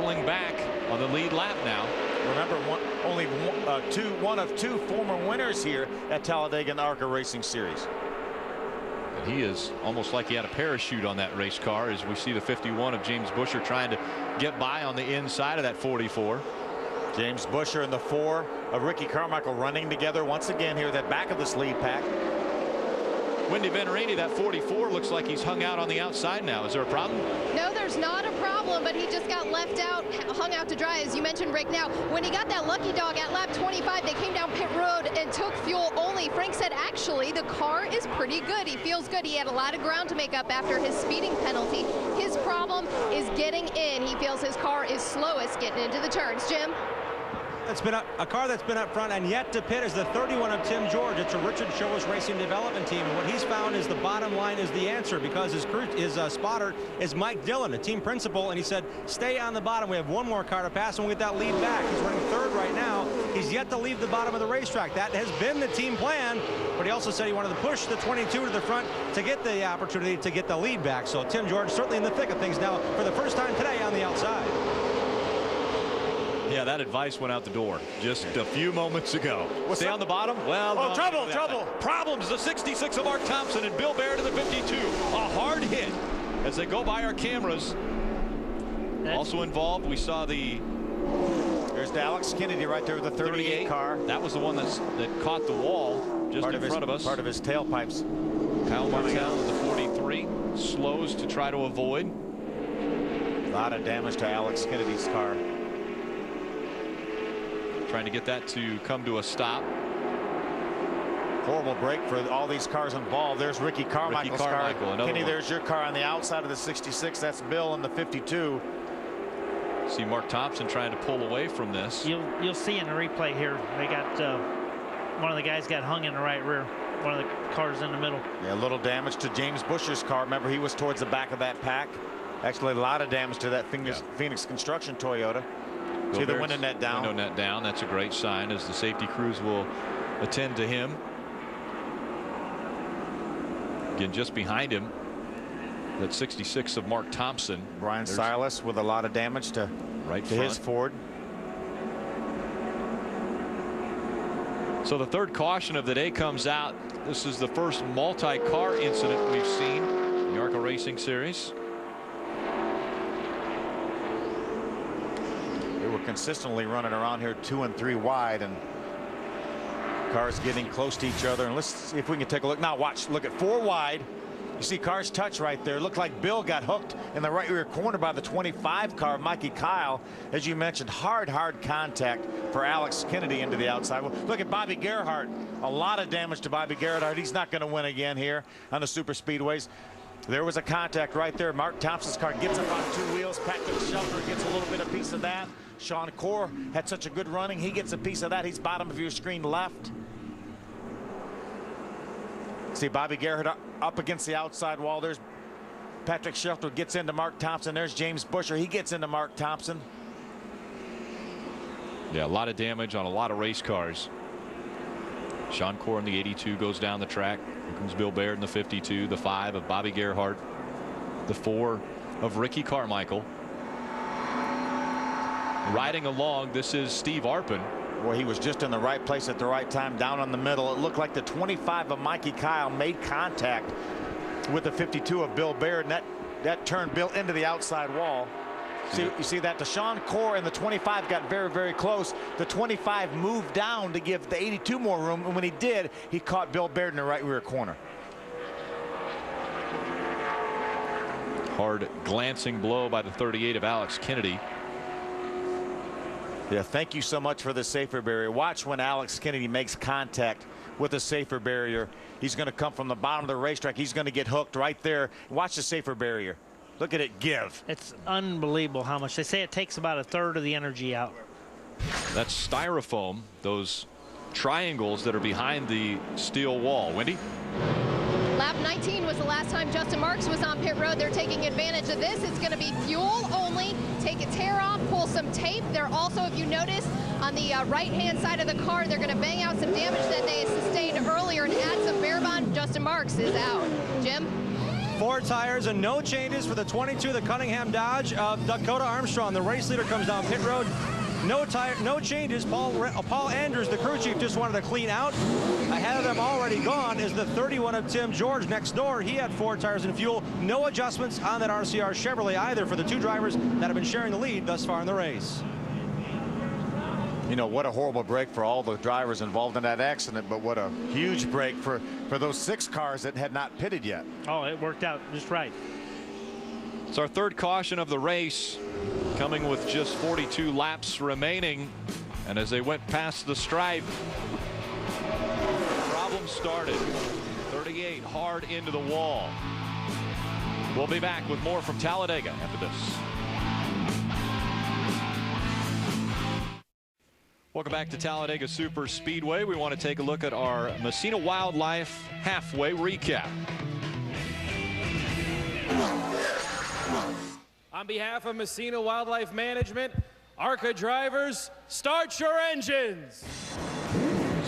battling back on the lead lap now. Remember, one of two former winners here at Talladega ARCA Racing Series. And he is almost like he had a parachute on that race car, as we see the 51 of James Busher trying to get by on the inside of that 44. James Busher and the 4 of Ricky Carmichael running together once again here at the back of this lead pack. Wendy Venerini, that 44 looks like he's hung out on the outside now. Is there a problem? No, there's not a problem, but he just got left out, hung out to dry, as you mentioned, Rick. Now, when he got that lucky dog at lap 25, they came down pit road and took fuel only. Frank said, actually, the car is pretty good. He feels good. He had a lot of ground to make up after his speeding penalty. His problem is getting in. He feels his car is slowest getting into the turns. Jim? It's been a car that's been up front and yet to pit is the 31 of Tim George. It's a Richard Scholes Racing Development Team, and what he's found is the bottom line is the answer, because his spotter is Mike Dillon, a team principal, and he said, stay on the bottom. We have one more car to pass, and we'll get that lead back. He's running third right now. He's yet to leave the bottom of the racetrack. That has been the team plan, but he also said he wanted to push the 22 to the front to get the opportunity to get the lead back. So Tim George certainly in the thick of things now for the first time today on the outside. Yeah, that advice went out the door just a few moments ago. Stay on the bottom. Well, oh, trouble. Problems. The 66 of Mark Thompson and Bill Baird in the 52. A hard hit as they go by our cameras. Also involved, we saw there's Alex Kennedy right there with the 38 car. That was the one that caught the wall just in front of us. Part of his tailpipes. Kyle Martell with the 43 slows to try to avoid. A lot of damage to Alex Kennedy's car. Trying to get that to come to a stop. Horrible break for all these cars involved. There's Ricky Carmichael's car. Kenny, there's your car on the outside of the 66. That's Bill in the 52. See Mark Thompson trying to pull away from this. You'll see in the replay here, they got one of the guys got hung in the right rear. One of the cars in the middle. Yeah, a little damage to James Busher's car. Remember, he was towards the back of that pack. Actually, a lot of damage to that Phoenix Construction Toyota. See the window net down. Window net down. That's a great sign, as the safety crews will attend to him. Again, just behind him, that 66 of Mark Thompson. Brian Silas with a lot of damage to his Ford. So the third caution of the day comes out. This is the first multi-car incident we've seen in the ARCA Racing Series. Consistently running around here 2 and 3 wide, and cars getting close to each other. And let's see if we can take a look now. Look at 4 wide. You see cars touch right there. Looked like Bill got hooked in the right rear corner by the 25 car, Mikey Kyle. As you mentioned, hard contact for Alex Kennedy into the outside. Well, look at Bobby Gerhardt. A lot of damage to Bobby Gerhardt. He's not going to win again here on the super speedways. There was a contact right there. Mark Thompson's car gets up on 2 wheels. Patrick Shelter gets a little bit of piece of that. Sean Corr had such a good running. He gets a piece of that. He's bottom of your screen left. See Bobby Gerhardt up against the outside wall. There's Patrick Shelter gets into Mark Thompson. There's James Busher. He gets into Mark Thompson. Yeah, a lot of damage on a lot of race cars. Sean Corr in the 82 goes down the track. Here comes Bill Baird in the 52. The 5 of Bobby Gerhardt. The 4 of Ricky Carmichael. Riding along, this is Steve Arpin. Boy, he was just in the right place at the right time, down on the middle. It looked like the 25 of Mikey Kyle made contact with the 52 of Bill Baird, and that turned Bill into the outside wall. See, you see that Sean Corr and the 25 got very close. The 25 moved down to give the 82 more room, and when he did, he caught Bill Baird in the right rear corner. Hard glancing blow by the 38 of Alex Kennedy. Yeah, thank you so much for the safer barrier. Watch when Alex Kennedy makes contact with the safer barrier. He's going to come from the bottom of the racetrack. He's going to get hooked right there. Watch the safer barrier. Look at it give. It's unbelievable how much. They say it takes about 1/3 of the energy out. That's styrofoam, those triangles that are behind the steel wall. Wendy? Lap 19 was the last time Justin Marks was on pit road. They're taking advantage of this. It's going to be fuel only. Take a tear off, pull some tape. They're also, if you notice, on the right-hand side of the car, they're going to bang out some damage that they sustained earlier and add some bear bond. Justin Marks is out. Jim? 4 tires and no changes for the 22, the Cunningham Dodge of Dakota Armstrong. The race leader comes down pit road. No changes. Paul Andrews, the crew chief, just wanted to clean out. Ahead of them, already gone, is the 31 of Tim George next door. He had 4 tires and fuel. No adjustments on that RCR Chevrolet either for the 2 drivers that have been sharing the lead thus far in the race. You know, what a horrible break for all the drivers involved in that accident, but what a huge break for those 6 cars that had not pitted yet. Oh, it worked out just right. It's our 3rd caution of the race, coming with just 42 laps remaining. And as they went past the stripe, problem started. 38 hard into the wall. We'll be back with more from Talladega after this. Welcome back to Talladega Superspeedway. We want to take a look at our Messina Wildlife halfway recap. On behalf of Messina Wildlife Management, ARCA drivers, start your engines.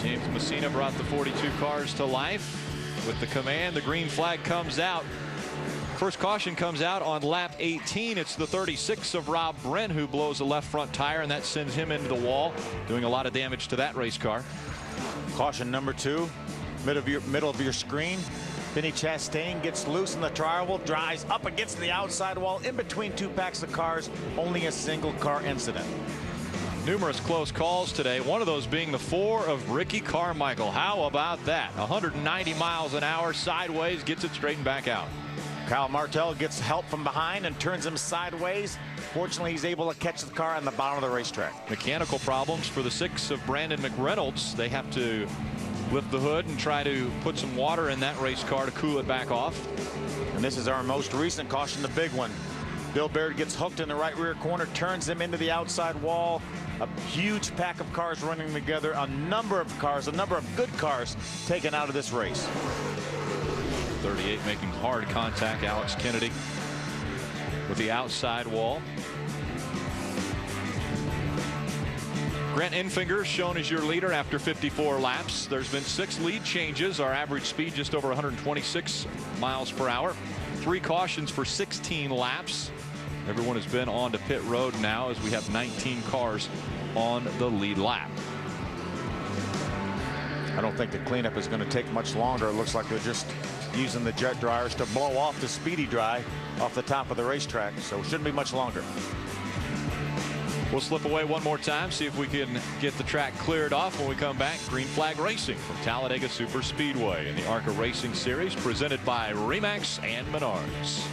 James Messina brought the 42 cars to life. With the command, the green flag comes out. First caution comes out on lap 18. It's the 36 of Rob Brent who blows the left front tire, and that sends him into the wall, doing a lot of damage to that race car. Caution number 2, middle of your screen. Vinny Chastain gets loose in the trial, drives up against the outside wall in between 2 packs of cars. Only a single car incident. Numerous close calls today, one of those being the 4 of Ricky Carmichael. How about that? 190 miles an hour sideways, gets it straightened back out. Kyle Martell gets help from behind and turns him sideways. Fortunately, he's able to catch the car on the bottom of the racetrack. Mechanical problems for the 6 of Brandon McReynolds. They have to lift the hood and try to put some water in that race car to cool it back off. And this is our most recent caution, the big one. Bill Baird gets hooked in the right rear corner, turns him into the outside wall. A huge pack of cars running together. A number of cars, a number of good cars taken out of this race. 38 making hard contact. Alex Kennedy with the outside wall. Grant Enfinger shown as your leader after 54 laps. There's been 6 lead changes. Our average speed just over 126 miles per hour. 3 cautions for 16 laps. Everyone has been on to pit road now as we have 19 cars on the lead lap. I don't think the cleanup is going to take much longer. It looks like they're just using the jet dryers to blow off the speedy dry off the top of the racetrack, so it shouldn't be much longer. We'll slip away one more time, see if we can get the track cleared off when we come back. Green flag racing from Talladega Superspeedway in the ARCA Racing Series, presented by Remax and Menards.